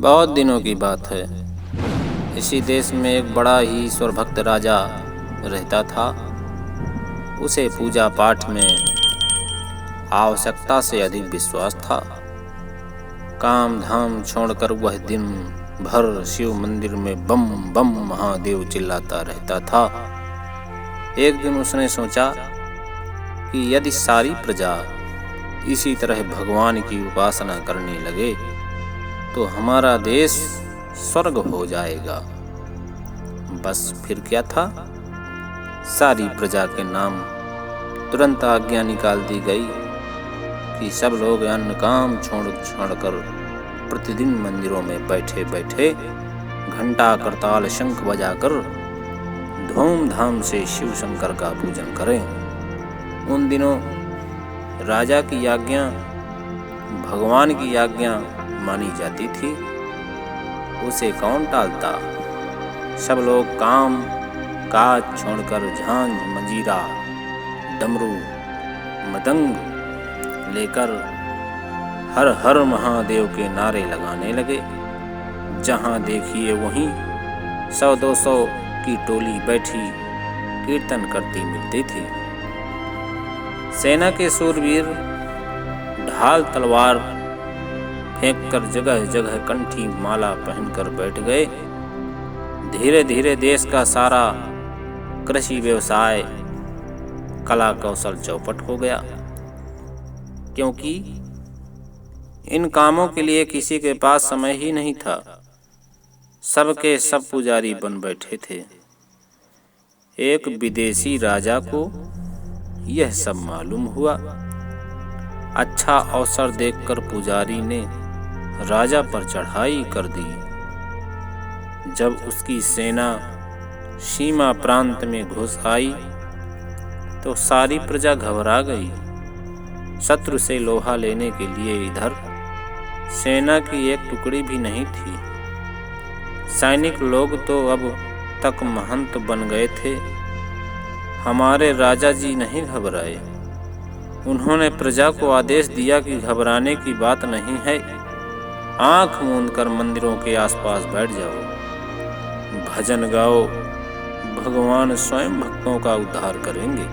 बहुत दिनों की बात है। इसी देश में एक बड़ा ही ईश्वर भक्त राजा रहता था। उसे पूजा पाठ में आवश्यकता से अधिक विश्वास था। काम धाम छोड़कर वह दिन भर शिव मंदिर में बम बम महादेव चिल्लाता रहता था। एक दिन उसने सोचा कि यदि सारी प्रजा इसी तरह भगवान की उपासना करने लगे तो हमारा देश स्वर्ग हो जाएगा। बस फिर क्या था, सारी प्रजा के नाम तुरंत आज्ञा निकाल दी गई कि सब लोग अन्य काम छोड़कर प्रतिदिन मंदिरों में बैठे बैठे घंटा करताल शंख बजाकर धूमधाम से शिव शंकर का पूजन करें। उन दिनों राजा की आज्ञा भगवान की आज्ञा मानी जाती थी। उसे कौन टालता। सब लोग काम काज छोड़कर झांझ मंजीरा डमरू मदंग लेकर हर हर महादेव के नारे लगाने लगे। जहां देखिए वहीं 100-200 की टोली बैठी कीर्तन करती मिलती थी। सेना के शूरवीर ढाल तलवार फेंककर जगह जगह कंठी माला पहनकर बैठ गए। धीरे धीरे देश का सारा कृषि व्यवसाय कला कौशल चौपट हो गया, क्योंकि इन कामों के लिए किसी के पास समय ही नहीं था। सबके सब पुजारी बन बैठे थे। एक विदेशी राजा को यह सब मालूम हुआ। अच्छा अवसर देखकर पुजारी ने राजा पर चढ़ाई कर दी। जब उसकी सेना सीमा प्रांत में घुस आई तो सारी प्रजा घबरा गई। शत्रु से लोहा लेने के लिए इधर सेना की एक टुकड़ी भी नहीं थी। सैनिक लोग तो अब तक महंत बन गए थे। हमारे राजा जी नहीं घबराए। उन्होंने प्रजा को आदेश दिया कि घबराने की बात नहीं है, आंख मूंदकर मंदिरों के आसपास बैठ जाओ, भजन गाओ, भगवान स्वयं भक्तों का उद्धार करेंगे।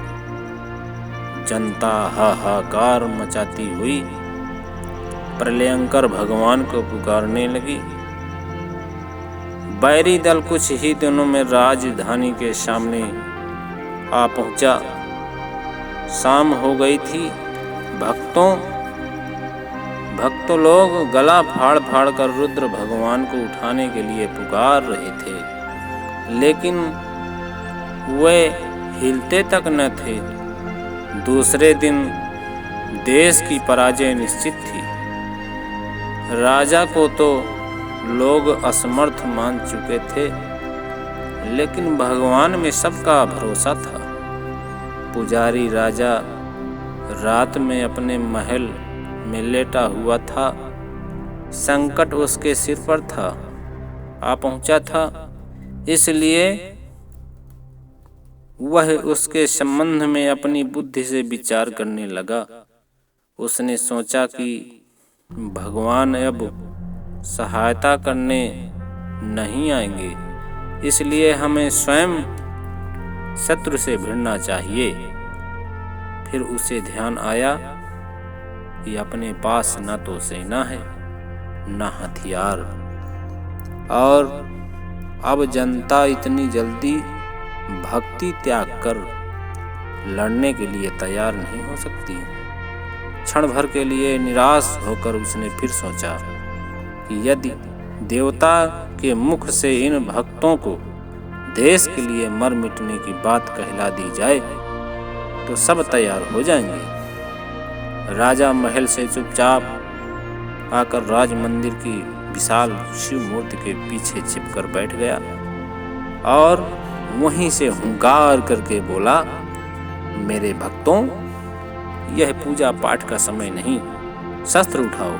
जनता हाहाकार मचाती हुई प्रलयंकर भगवान को पुकारने लगी। बैरी दल कुछ ही दिनों में राजधानी के सामने आ पहुंचा। शाम हो गई थी। भक्तों लोग गला फाड़ फाड़ कर रुद्र भगवान को उठाने के लिए पुकार रहे थे, लेकिन वे हिलते तक न थे। दूसरे दिन देश की पराजय निश्चित थी। राजा को तो लोग असमर्थ मान चुके थे, लेकिन भगवान में सबका भरोसा था। पुजारी राजा रात में अपने महल में लेटा हुआ था। संकट उसके सिर पर था, आ पहुंचा था। इसलिए वह उसके संबंध में अपनी बुद्धि से विचार करने लगा। उसने सोचा कि भगवान अब सहायता करने नहीं आएंगे, इसलिए हमें स्वयं शत्रु से भिड़ना चाहिए। फिर उसे ध्यान आया कि अपने पास न तो सेना है न हथियार, और अब जनता इतनी जल्दी भक्ति त्याग कर लड़ने के लिए तैयार नहीं हो सकती। क्षण भर के लिए निराश होकर उसने फिर सोचा कि यदि देवता के मुख से इन भक्तों को देश के लिए मर मिटने की बात कहला दी जाए तो सब तैयार हो जाएंगे। राजा महल से चुपचाप आकर राज मंदिर की विशाल शिव मूर्ति के पीछे छिपकर बैठ गया और वहीं से हुंकार करके बोला, मेरे भक्तों, यह पूजा पाठ का समय नहीं। शस्त्र उठाओ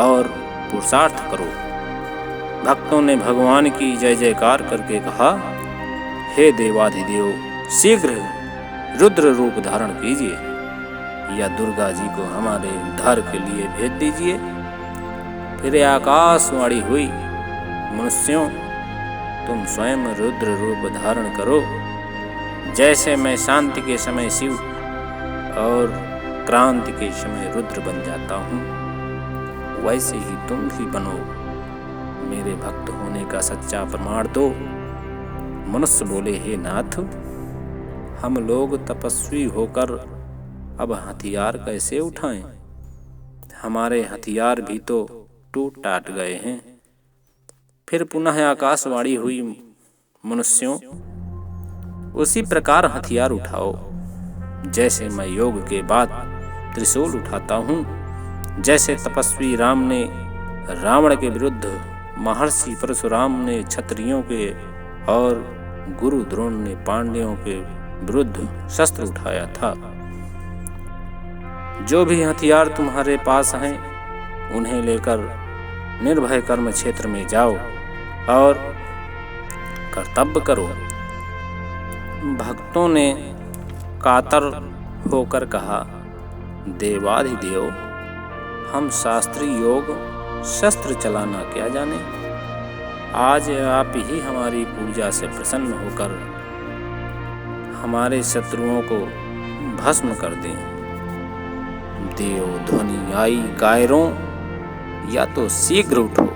और पुरुषार्थ करो। भक्तों ने भगवान की जय जयकार करके कहा, हे देवाधिदेव, शीघ्र रुद्र रूप धारण कीजिए या दुर्गा जी को हमारे उद्धार के लिए भेज दीजिए। फिर आकाशवाणी हुई, मनुष्यों, तुम स्वयं रुद्र रूप धारण करो। जैसे मैं शांति के समय शिव और क्रांति के समय रुद्र बन जाता हूँ, वैसे ही तुम भी बनो। मेरे भक्त होने का सच्चा प्रमाण दो। मनुष्य बोले, हे नाथ, हम लोग तपस्वी होकर अब हथियार कैसे उठाएं? हमारे हथियार भी तो टूट टाट गए हैं। फिर पुनः आकाशवाणी हुई, मनुष्यों, उसी प्रकार हथियार उठाओ जैसे मैं योग के बाद त्रिशूल उठाता हूँ। जैसे तपस्वी राम ने रावण के विरुद्ध, महर्षि परशुराम ने क्षत्रियों के और गुरु द्रोण ने पांड्यों के विरुद्ध शस्त्र उठाया था। जो भी हथियार तुम्हारे पास हैं, उन्हें लेकर निर्भय कर्म क्षेत्र में जाओ और कर्तव्य करो। भक्तों ने कातर होकर कहा, देवाधिदेव, हम शास्त्री योग शस्त्र चलाना क्या जाने। आज आप ही हमारी पूजा से प्रसन्न होकर हमारे शत्रुओं को भस्म कर दें। देव ध्वनि आई कायरों, या तो शीघ्र उठो,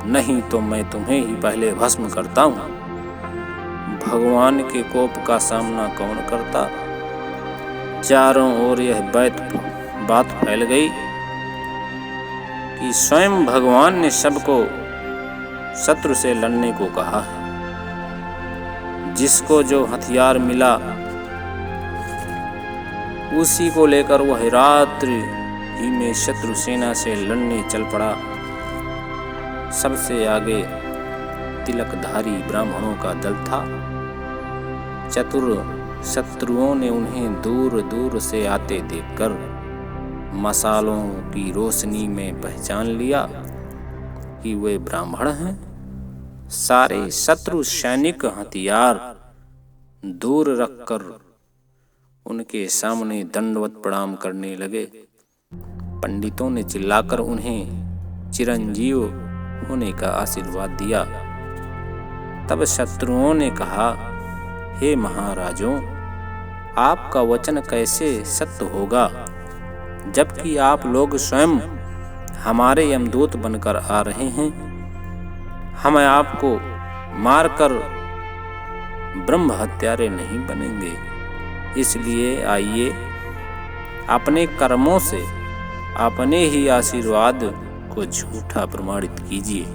नहीं तो मैं तुम्हें ही पहले भस्म करता हूँ। भगवान के कोप का सामना कौन करता? चारों ओर यह बात फैल गई कि स्वयं भगवान ने सबको शत्रु से लड़ने को कहा है। जिसको जो हथियार मिला उसी को लेकर वह रात्रि ही में शत्रु सेना से लड़ने चल पड़ा। सबसे आगे तिलकधारी ब्राह्मणों का दल था। चतुर शत्रुओं ने उन्हें दूर दूर से आते देखकर मसालों की रोशनी में पहचान लिया कि वे ब्राह्मण हैं। सारे शत्रु सैनिक हथियार दूर रखकर उनके सामने दंडवत प्रणाम करने लगे। पंडितों ने चिल्लाकर उन्हें चिरंजीव होने का आशीर्वाद दिया। तब शत्रुओं ने कहा, हे महाराजों, आपका वचन कैसे सत्य होगा, जबकि आप लोग स्वयं हमारे यमदूत बनकर आ रहे हैं। हम आपको मारकर ब्रह्म हत्यारे नहीं बनेंगे। इसलिए आइए, अपने कर्मों से अपने ही आशीर्वाद को झूठा प्रमाणित कीजिए।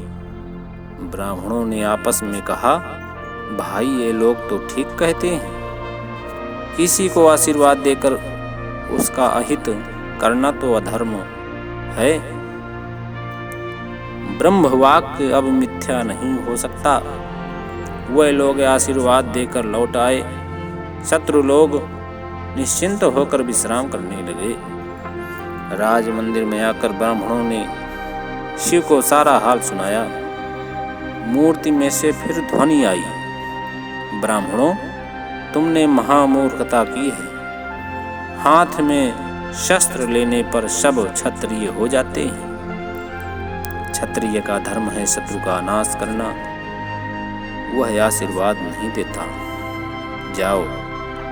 ब्राह्मणों ने आपस में कहा, भाई ये लोग तो ठीक कहते हैं। किसी को आशीर्वाद देकर उसका अहित करना तो अधर्म है। ब्रह्मवाक्य अब मिथ्या नहीं हो सकता। वह लोग आशीर्वाद देकर लौट आए। शत्रु लोग निश्चिंत होकर विश्राम करने लगे। राज मंदिर में आकर ब्राह्मणों ने शिव को सारा हाल सुनाया। मूर्ति में से फिर ध्वनि आई, ब्राह्मणों, तुमने महामूर्खता की है। हाथ में शस्त्र लेने पर सब क्षत्रिय हो जाते हैं। क्षत्रिय का धर्म है शत्रु का नाश करना। वह आशीर्वाद नहीं देता। जाओ,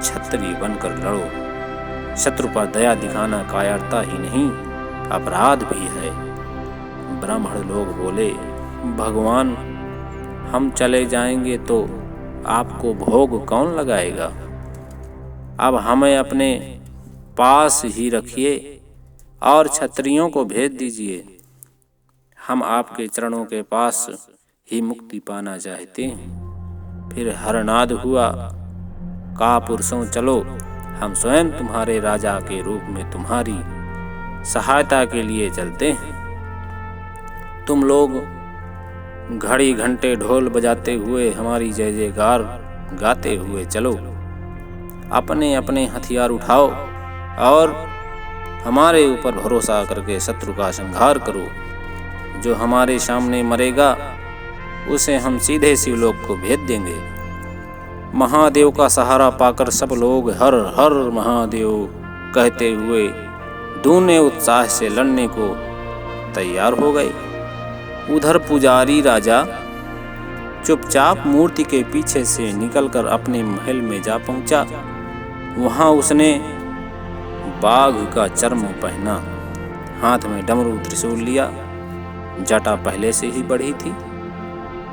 क्षत्रिय बनकर लड़ो। शत्रु पर दया दिखाना कायरता ही नहीं, अपराध भी है। ब्राह्मण लोग बोले, भगवान, हम चले जाएंगे तो आपको भोग कौन लगाएगा? अब हमें अपने पास ही रखिए और क्षत्रियों को भेज दीजिए। हम आपके चरणों के पास ही मुक्ति पाना चाहते हैं। फिर हरनाद हुआ, का पुरुषों चलो, हम स्वयं तुम्हारे राजा के रूप में तुम्हारी सहायता के लिए चलते हैं। तुम लोग घड़ी घंटे ढोल बजाते हुए हमारी जय जयकार गाते हुए चलो। अपने अपने हथियार उठाओ और हमारे ऊपर भरोसा करके शत्रु का संहार करो। जो हमारे सामने मरेगा उसे हम सीधे शिवलोक को भेज देंगे। महादेव का सहारा पाकर सब लोग हर हर महादेव कहते हुए दूने उत्साह से लड़ने को तैयार हो गए। उधर पुजारी राजा चुपचाप मूर्ति के पीछे से निकलकर अपने महल में जा पहुंचा। वहां उसने बाघ का चर्म पहना, हाथ में डमरू त्रिशूल लिया, जटा पहले से ही बढ़ी थी।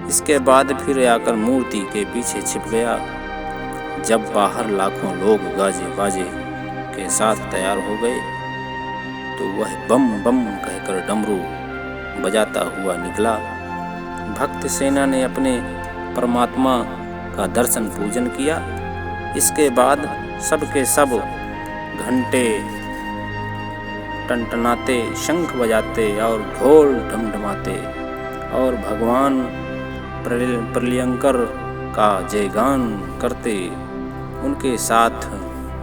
इसके बाद फिर आकर मूर्ति के पीछे छिप गया। जब बाहर लाखों लोग गाजे बाजे के साथ तैयार हो गए तो वह बम बम कहकर डमरू बजाता हुआ निकला। भक्त सेना ने अपने परमात्मा का दर्शन पूजन किया। इसके बाद सबके सब घंटे टनटनाते, शंख बजाते और ढोल ढमढमाते और भगवान प्रलयंकर का जयगान करते उनके साथ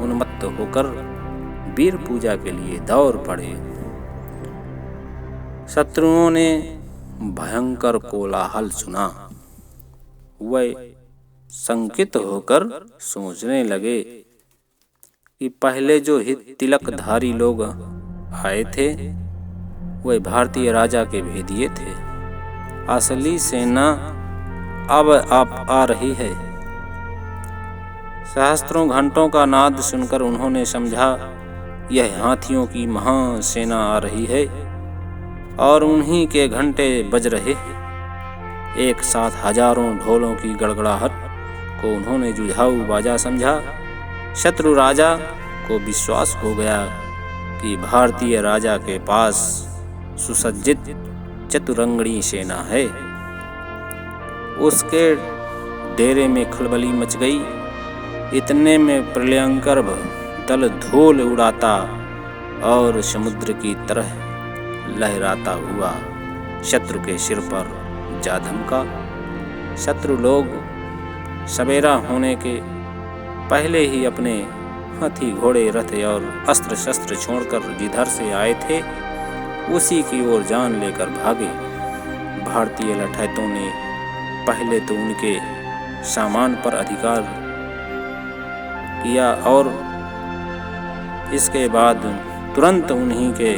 उन्मत्त होकर वीर पूजा के लिए दौड़ पड़े। शत्रुओं ने भयंकर कोलाहल सुना। वे शंकित होकर सोचने लगे कि पहले जो तिलकधारी लोग आए थे वे भारतीय राजा के भेदिए थे। असली सेना अब आ रही है। सहस्त्रों घंटों का नाद सुनकर उन्होंने समझा यह हाथियों की महासेना आ रही है और उन्हीं के घंटे बज रहे। एक साथ हजारों ढोलों की गड़गड़ाहट को उन्होंने जुझाऊ बाजा समझा। शत्रु राजा को विश्वास हो गया कि भारतीय राजा के पास सुसज्जित चतुरंगणी सेना है। उसके डेरे में खलबली मच गई। इतने में प्रलयंकर दल धूल उड़ाता और समुद्र की तरह लहराता हुआ शत्रु के सिर पर जा धमका। शत्रु लोग सवेरा होने के पहले ही अपने हाथी, घोड़े, रथ और अस्त्र शस्त्र छोड़कर जिधर से आए थे उसी की ओर जान लेकर भागे। भारतीय लठैतों ने पहले तो उनके सामान पर अधिकार किया और इसके बाद तुरंत उन्हीं के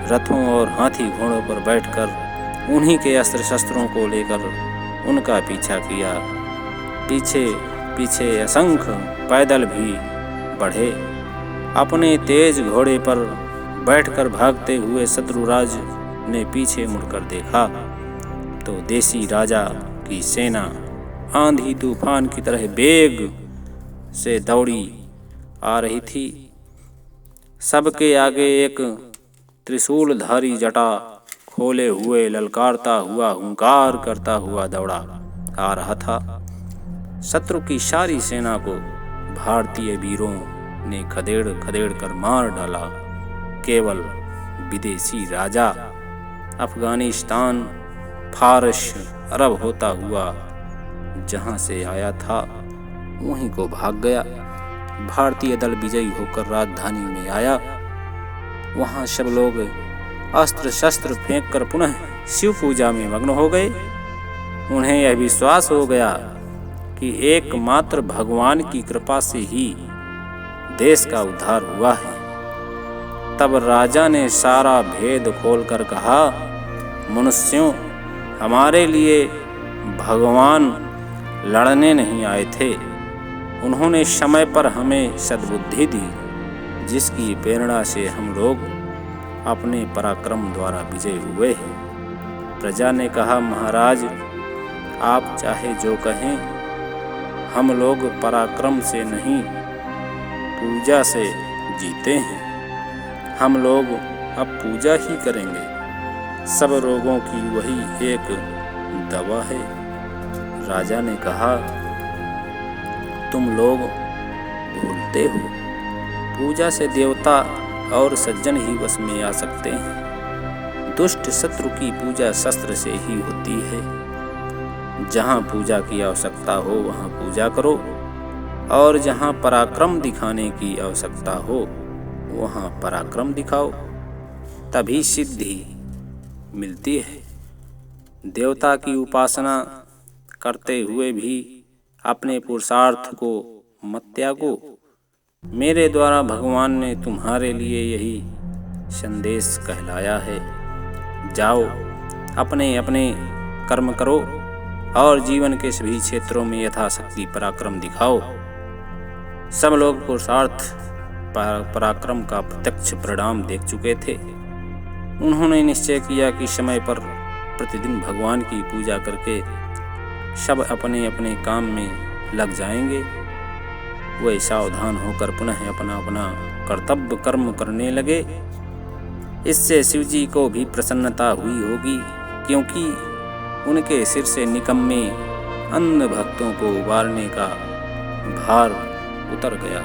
रथों और हाथी घोड़ों पर बैठकर उन्हीं के अस्त्र शस्त्रों को लेकर उनका पीछा किया। पीछे पीछे असंख्य पैदल भी बढ़े। अपने तेज घोड़े पर बैठकर भागते हुए शत्रुराज ने पीछे मुड़कर देखा तो देसी राजा की सेना आंधी तूफान की तरह वेग से दौड़ी आ रही थी। सबके आगे एक त्रिशूलधारी जटा खोले हुए ललकारता हुआ हुंकार करता हुआ दौड़ा आ रहा था। शत्रु की सारी सेना को भारतीय वीरों ने खदेड़ खदेड़ कर मार डाला। केवल विदेशी राजा अफगानिस्तान, फारस, अरब होता हुआ जहां से आया था वहीं को भाग गया। भारतीय दल विजयी होकर राजधानी में आया। वहां सब लोग अस्त्र शस्त्र फेंक कर पुनः शिव पूजा में मग्न हो गए। उन्हें यह विश्वास हो गया कि एकमात्र भगवान की कृपा से ही देश का उद्धार हुआ है। तब राजा ने सारा भेद खोलकर कहा, मनुष्यों, हमारे लिए भगवान लड़ने नहीं आए थे। उन्होंने समय पर हमें सद्बुद्धि दी, जिसकी प्रेरणा से हम लोग अपने पराक्रम द्वारा विजय हुए हैं। प्रजा ने कहा, महाराज, आप चाहे जो कहें, हम लोग पराक्रम से नहीं पूजा से जीते हैं। हम लोग अब पूजा ही करेंगे। सब रोगों की वही एक दवा है। राजा ने कहा, तुम लोग भूलते हो, पूजा से देवता और सज्जन ही वश में आ सकते हैं। दुष्ट शत्रु की पूजा शस्त्र से ही होती है। जहाँ पूजा की आवश्यकता हो वहाँ पूजा करो, और जहाँ पराक्रम दिखाने की आवश्यकता हो वहाँ पराक्रम दिखाओ, तभी सिद्धि मिलती है। देवता की उपासना करते हुए भी अपने पुरुषार्थ को मत त्यागो। मेरे द्वारा भगवान ने तुम्हारे लिए यही संदेश कहलाया है। जाओ अपने अपने कर्म करो और जीवन के सभी क्षेत्रों में यथाशक्ति पराक्रम दिखाओ। सब लोग पुरुषार्थ पराक्रम का प्रत्यक्ष परिणाम देख चुके थे। उन्होंने निश्चय किया कि समय पर प्रतिदिन भगवान की पूजा करके सब अपने अपने काम में लग जाएंगे। वे सावधान होकर पुनः अपना अपना कर्तव्य कर्म करने लगे। इससे शिवजी को भी प्रसन्नता हुई होगी, क्योंकि उनके सिर से निकम्मे अंध भक्तों को उबारने का भार उतर गया।